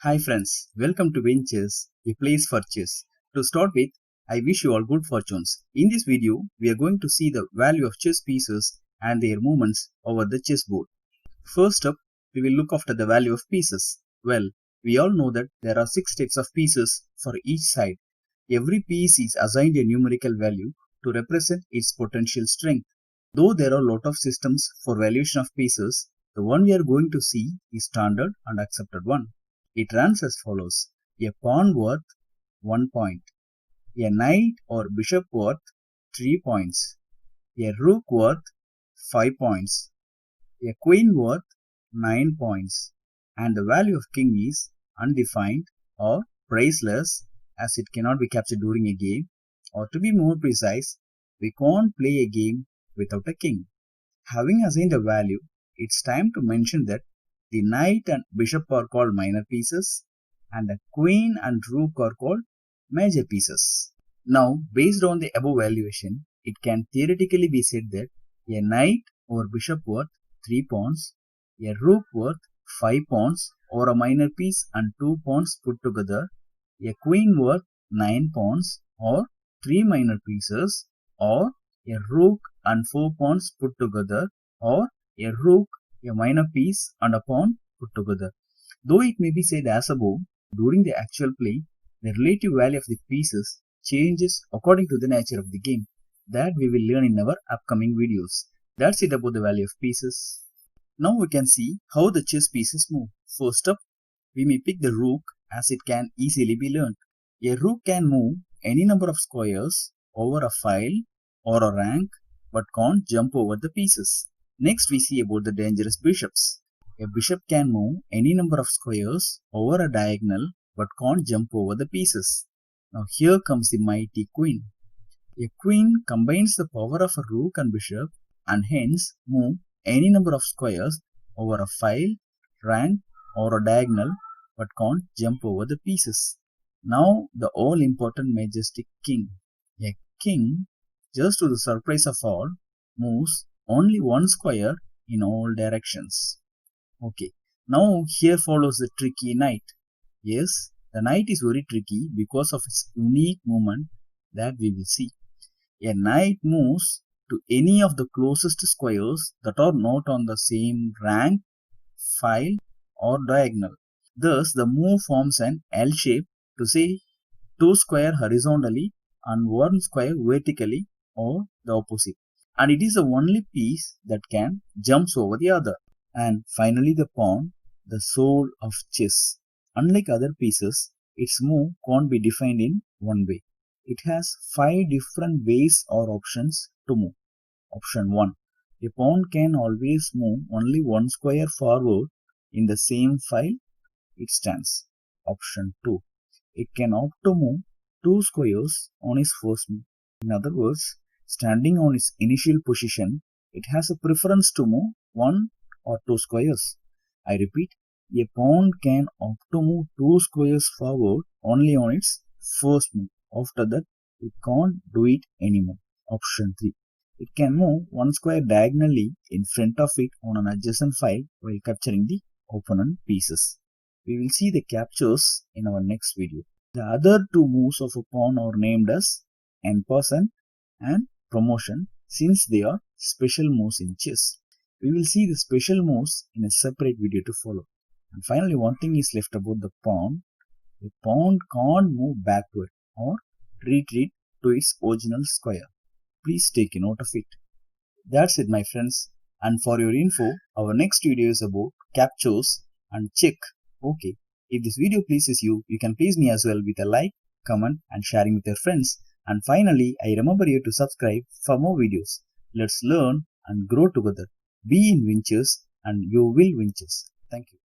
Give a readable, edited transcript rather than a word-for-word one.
Hi friends, welcome to Win Chess, a place for chess. To start with, I wish you all good fortunes. In this video, we are going to see the value of chess pieces and their movements over the chessboard. First up, we will look after the value of pieces. Well, we all know that there are 6 types of pieces for each side. Every piece is assigned a numerical value to represent its potential strength. Though there are a lot of systems for valuation of pieces, the one we are going to see is standard and accepted one. It runs as follows: a pawn worth 1 point, a knight or bishop worth 3 points, a rook worth 5 points, a queen worth 9 points, and the value of king is undefined or priceless as it cannot be captured during a game, or to be more precise, we can't play a game without a king. Having assigned a value, it's time to mention that the knight and bishop are called minor pieces and the queen and rook are called major pieces. Now, based on the above valuation, it can theoretically be said that a knight or bishop worth 3 pawns, a rook worth 5 pawns or a minor piece and 2 pawns put together, a queen worth 9 pawns or 3 minor pieces, or a rook and 4 pawns put together, or a rook, a minor piece and a pawn put together. Though it may be said as above, during the actual play, the relative value of the pieces changes according to the nature of the game. That we will learn in our upcoming videos. That's it about the value of pieces. Now we can see how the chess pieces move. First up, we may pick the rook as it can easily be learned. A rook can move any number of squares over a file or a rank but can't jump over the pieces. Next we see about the dangerous bishops. A bishop can move any number of squares over a diagonal but can't jump over the pieces. Now here comes the mighty queen. A queen combines the power of a rook and bishop and hence move any number of squares over a file, rank or a diagonal but can't jump over the pieces. Now the all important majestic king. A king, just to the surprise of all, moves only one square in all directions. Okay, now here follows the tricky knight. Yes, the knight is very tricky because of its unique movement that we will see. A knight moves to any of the closest squares that are not on the same rank, file or diagonal. Thus, the move forms an L shape to say 2 square horizontally and 1 square vertically or the opposite. And it is the only piece that can jump over the other. And finally the pawn, the soul of chess. Unlike other pieces, its move can't be defined in one way. It has 5 different ways or options to move. Option 1. A pawn can always move only 1 square forward in the same file it stands. Option 2. It can opt to move 2 squares on its first move. In other words, standing on its initial position, it has a preference to move 1 or 2 squares. I repeat, a pawn can opt to move 2 squares forward only on its first move. After that, it can't do it anymore. Option 3. It can move 1 square diagonally in front of it on an adjacent file while capturing the opponent pieces. We will see the captures in our next video. The other 2 moves of a pawn are named as en passant and promotion since they are special moves in chess. We will see the special moves in a separate video to follow. And finally, one thing is left about the pawn. The pawn can't move backward or retreat to its original square. Please take a note of it. That's it, my friends. And for your info, our next video is about captures and check. Okay, if this video pleases you, you can please me as well with a like, comment and sharing with your friends. And finally, I remember you to subscribe for more videos. Let's learn and grow together. Be in Win Chess and you will win chess. Thank you.